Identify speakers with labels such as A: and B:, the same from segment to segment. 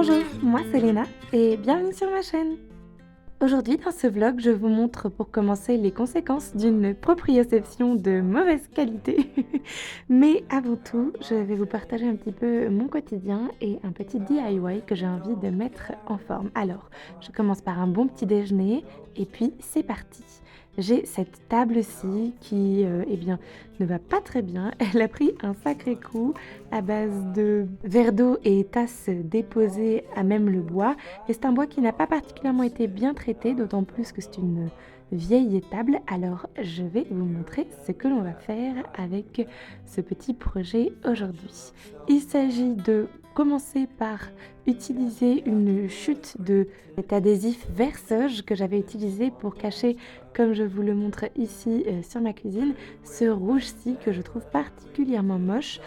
A: Bonjour, moi c'est Léna et bienvenue sur ma chaîne. Aujourd'hui dans ce vlog, je vous montre pour commencer les conséquences d'une proprioception de mauvaise qualité. Mais avant tout, je vais vous partager un petit peu mon quotidien et un petit DIY que j'ai envie de mettre en forme. Alors, je commence par un bon petit déjeuner et puis c'est parti. J'ai cette table-ci qui eh bien, ne va pas très bien. Elle a pris un sacré coup à base de verres d'eau et tasses déposées à même le bois. Et c'est un bois qui n'a pas particulièrement été bien traité, d'autant plus que c'est une vieille table. Alors je vais vous montrer ce que l'on va faire avec ce petit projet aujourd'hui. Il s'agit de commencer par utiliser une chute de cet adhésif Versoge que j'avais utilisé pour cacher, comme je vous le montre ici sur ma cuisine, ce rouge-ci que je trouve particulièrement moche.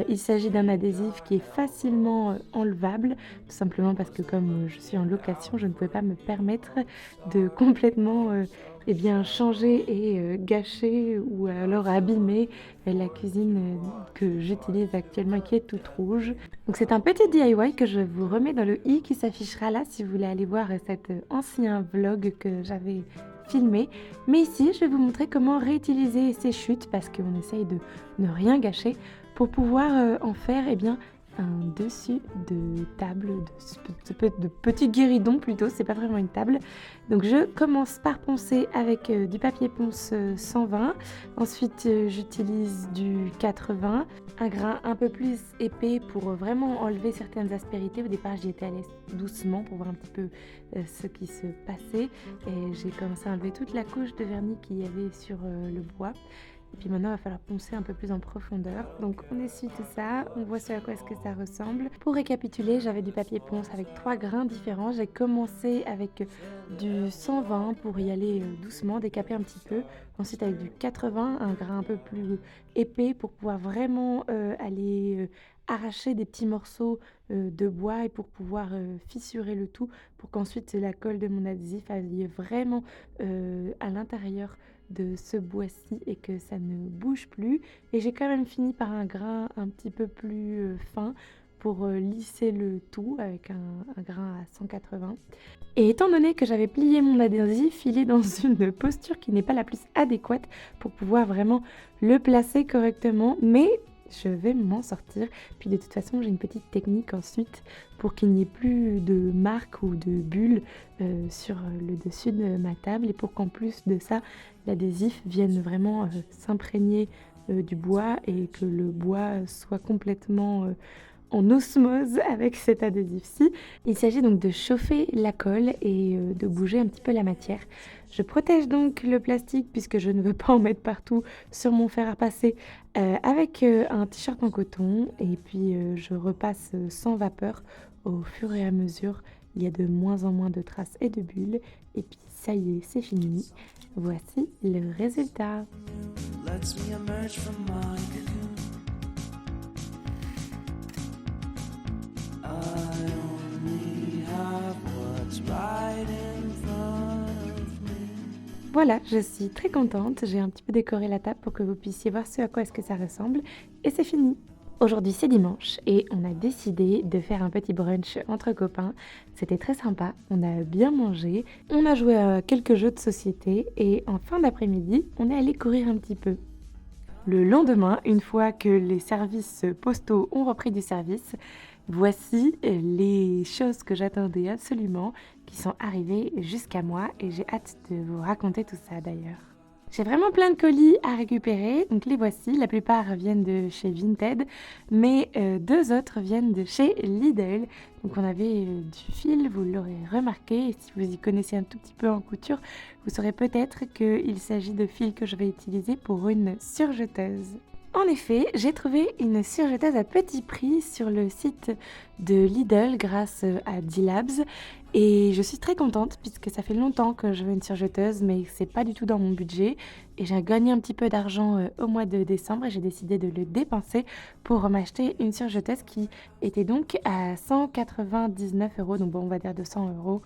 A: Il s'agit d'un adhésif qui est facilement enlevable, tout simplement parce que comme je suis en location, je ne pouvais pas me permettre de complètement eh bien, changer et gâcher ou alors abîmer la cuisine que j'utilise actuellement qui est toute rouge. Donc c'est un petit DIY que je vous remets dans le i qui s'affichera là si vous voulez aller voir cet ancien vlog que j'avais filmé. Mais ici, je vais vous montrer comment réutiliser ces chutes parce qu'on essaye de ne rien gâcher pour pouvoir en faire eh bien, un dessus de table, de petit guéridon plutôt, c'est pas vraiment une table. Donc je commence par poncer avec du papier ponce 120, ensuite j'utilise du 80, un grain un peu plus épais pour vraiment enlever certaines aspérités. Au départ j'y étais allée doucement pour voir un petit peu ce qui se passait et j'ai commencé à enlever toute la couche de vernis qu'il y avait sur le bois. Et puis maintenant, il va falloir poncer un peu plus en profondeur. Donc on essuie tout ça, on voit ce à quoi est-ce que ça ressemble. Pour récapituler, j'avais du papier ponce avec 3 grains différents. J'ai commencé avec du 120 pour y aller doucement, décaper un petit peu. Ensuite avec du 80, un grain un peu plus épais pour pouvoir vraiment aller arracher des petits morceaux de bois et pour pouvoir fissurer le tout pour qu'ensuite la colle de mon adhésif aille vraiment à l'intérieur de ce bois-ci et que ça ne bouge plus. Et j'ai quand même fini par un grain un petit peu plus fin pour lisser le tout avec un grain à 180. Et étant donné que j'avais plié mon adhésif, il est dans une posture qui n'est pas la plus adéquate pour pouvoir vraiment le placer correctement, mais je vais m'en sortir. Puis de toute façon, j'ai une petite technique ensuite pour qu'il n'y ait plus de marques ou de bulles sur le dessus de ma table et pour qu'en plus de ça, l'adhésif vienne vraiment s'imprégner du bois et que le bois soit complètement en osmose avec cet adhésif-ci. Il s'agit donc de chauffer la colle et de bouger un petit peu la matière. Je protège donc le plastique puisque je ne veux pas en mettre partout sur mon fer à repasser avec un t-shirt en coton et puis je repasse sans vapeur au fur et à mesure. Il y a de moins en moins de traces et de bulles et puis ça y est, c'est fini. Voici le résultat. Voilà, je suis très contente. J'ai un petit peu décoré la table pour que vous puissiez voir ce à quoi est-ce que ça ressemble. Et c'est fini. Aujourd'hui c'est dimanche et on a décidé de faire un petit brunch entre copains. C'était très sympa, on a bien mangé, on a joué à quelques jeux de société et en fin d'après-midi, on est allé courir un petit peu. Le lendemain, une fois que les services postaux ont repris du service, voici les choses que j'attendais absolument qui sont arrivées jusqu'à moi et j'ai hâte de vous raconter tout ça d'ailleurs. J'ai vraiment plein de colis à récupérer, donc les voici. La plupart viennent de chez Vinted, mais 2 autres viennent de chez Lidl. Donc on avait du fil, vous l'aurez remarqué, et si vous y connaissez un tout petit peu en couture, vous saurez peut-être qu'il s'agit de fil que je vais utiliser pour une surjeteuse. En effet, j'ai trouvé une surjeteuse à petit prix sur le site de Lidl grâce à D-Labs et je suis très contente puisque ça fait longtemps que je veux une surjeteuse mais c'est pas du tout dans mon budget et j'ai gagné un petit peu d'argent au mois de décembre et j'ai décidé de le dépenser pour m'acheter une surjeteuse qui était donc à 199 €, donc bon on va dire 200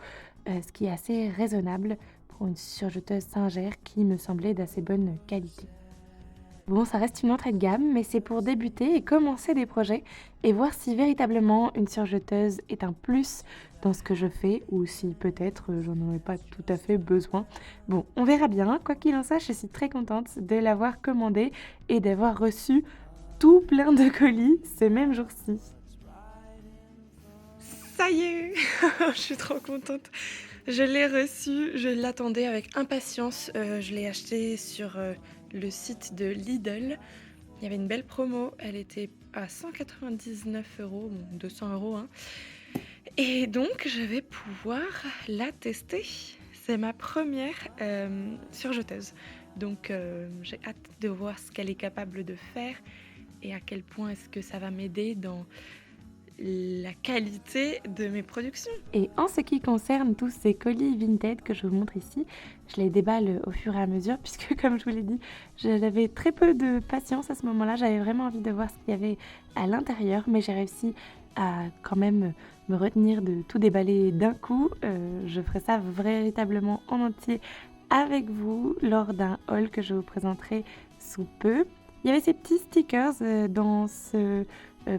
A: €, ce qui est assez raisonnable pour une surjeteuse Singer qui me semblait d'assez bonne qualité. Bon, ça reste une entrée de gamme, mais c'est pour débuter et commencer des projets et voir si véritablement une surjeteuse est un plus dans ce que je fais ou si peut-être j'en aurais pas tout à fait besoin. Bon, on verra bien. Quoi qu'il en soit, je suis très contente de l'avoir commandé et d'avoir reçu tout plein de colis ce même jour-ci. Ça y est, je suis trop contente. Je l'ai reçu, je l'attendais avec impatience. Je l'ai acheté sur le site de Lidl. Il y avait une belle promo, elle était à 199 €, bon, 200 €, hein. Et donc, je vais pouvoir la tester. C'est ma première surjeteuse. Donc, j'ai hâte de voir ce qu'elle est capable de faire et à quel point est-ce que ça va m'aider dans la qualité de mes productions. Et en ce qui concerne tous ces colis Vinted que je vous montre ici, je les déballe au fur et à mesure puisque comme je vous l'ai dit, j'avais très peu de patience à ce moment-là. J'avais vraiment envie de voir ce qu'il y avait à l'intérieur, mais j'ai réussi à quand même me retenir de tout déballer d'un coup. Je ferai ça véritablement en entier avec vous lors d'un haul que je vous présenterai sous peu. Il y avait ces petits stickers dans ce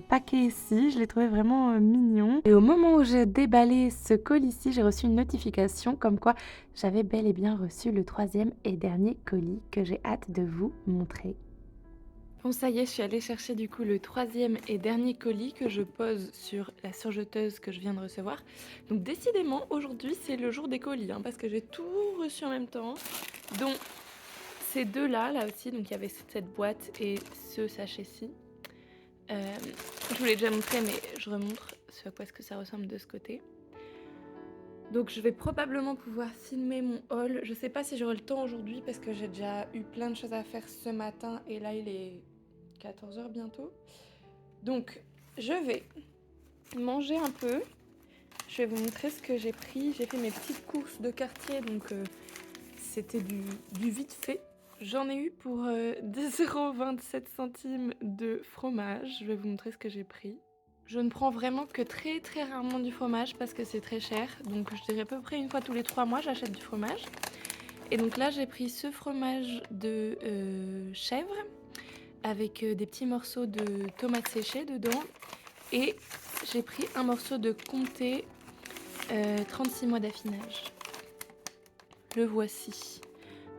A: paquet ici, je l'ai trouvé vraiment mignon. Et au moment où j'ai déballé ce colis-ci, j'ai reçu une notification comme quoi j'avais bel et bien reçu le 3e et dernier colis que j'ai hâte de vous montrer. Bon, ça y est, je suis allée chercher du coup le 3e et dernier colis que je pose sur la surjeteuse que je viens de recevoir. Donc décidément, aujourd'hui, c'est le jour des colis, hein, parce que j'ai tout reçu en même temps. Donc ces deux-là, là aussi, donc il y avait cette boîte et ce sachet-ci. Je vous l'ai déjà montré, mais je remontre ce à quoi est-ce que ça ressemble de ce côté. Donc je vais probablement pouvoir filmer mon haul. Je sais pas si j'aurai le temps aujourd'hui parce que j'ai déjà eu plein de choses à faire ce matin et là il est 14h bientôt. Donc je vais manger un peu. Je vais vous montrer ce que j'ai pris. J'ai fait mes petites courses de quartier, donc c'était du vite fait. J'en ai eu pour 2,27 € de fromage. Je vais vous montrer ce que j'ai pris. Je ne prends vraiment que très très rarement du fromage parce que c'est très cher. Donc je dirais à peu près une fois tous les 3 mois j'achète du fromage. Et donc là j'ai pris ce fromage de chèvre avec des petits morceaux de tomates séchées dedans. Et j'ai pris un morceau de comté 36 mois d'affinage. Le voici.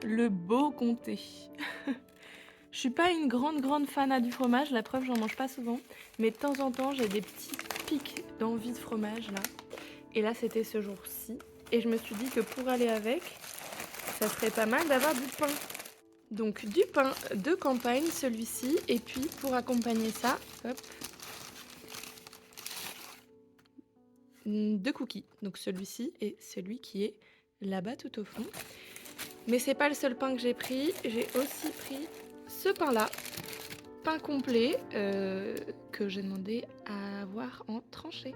A: Le beau comté. Je suis pas une grande fanat du fromage, la preuve j'en mange pas souvent, mais de temps en temps j'ai des petits pics d'envie de fromage là. Et là c'était ce jour-ci. Et je me suis dit que pour aller avec, ça serait pas mal d'avoir du pain. Donc du pain de campagne celui-ci, et puis pour accompagner ça, hop, 2 cookies. Donc celui-ci et celui qui est là-bas tout au fond. Mais c'est pas le seul pain que j'ai pris, j'ai aussi pris ce pain-là, pain complet, que j'ai demandé à avoir en tranché.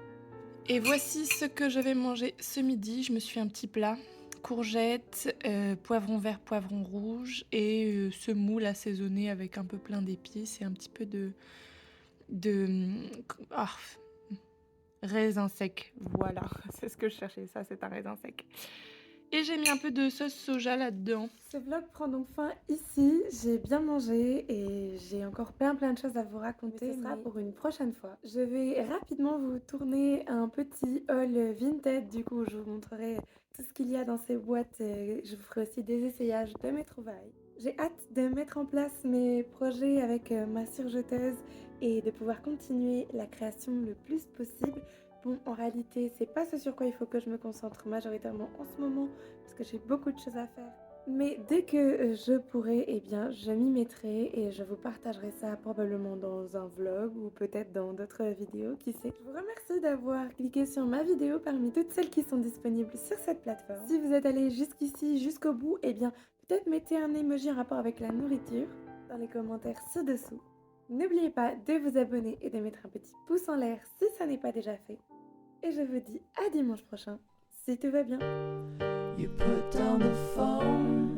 A: Et voici ce que je vais manger ce midi. Je me suis fait un petit plat, courgettes, poivron vert, poivron rouge et semoule assaisonné avec un peu plein d'épices et un petit peu de ah, raisin sec. Voilà, c'est ce que je cherchais, ça c'est un raisin sec. Et j'ai mis un peu de sauce soja là-dedans. Ce vlog prend donc fin ici. J'ai bien mangé et j'ai encore plein de choses à vous raconter. Mais ce sera pour une prochaine fois. Je vais rapidement vous tourner un petit haul Vinted. Du coup, je vous montrerai tout ce qu'il y a dans ces boîtes. Je vous ferai aussi des essayages de mes trouvailles. J'ai hâte de mettre en place mes projets avec ma surjeteuse et de pouvoir continuer la création le plus possible. Bon, en réalité, c'est pas ce sur quoi il faut que je me concentre majoritairement en ce moment, parce que j'ai beaucoup de choses à faire. Mais dès que je pourrai, eh bien, je m'y mettrai et je vous partagerai ça probablement dans un vlog ou peut-être dans d'autres vidéos, qui sait. Je vous remercie d'avoir cliqué sur ma vidéo parmi toutes celles qui sont disponibles sur cette plateforme. Si vous êtes allé jusqu'ici, jusqu'au bout, eh bien, peut-être mettez un emoji en rapport avec la nourriture dans les commentaires ci-dessous. N'oubliez pas de vous abonner et de mettre un petit pouce en l'air si ça n'est pas déjà fait. Et je vous dis à dimanche prochain, si tout va bien. You put down the phone.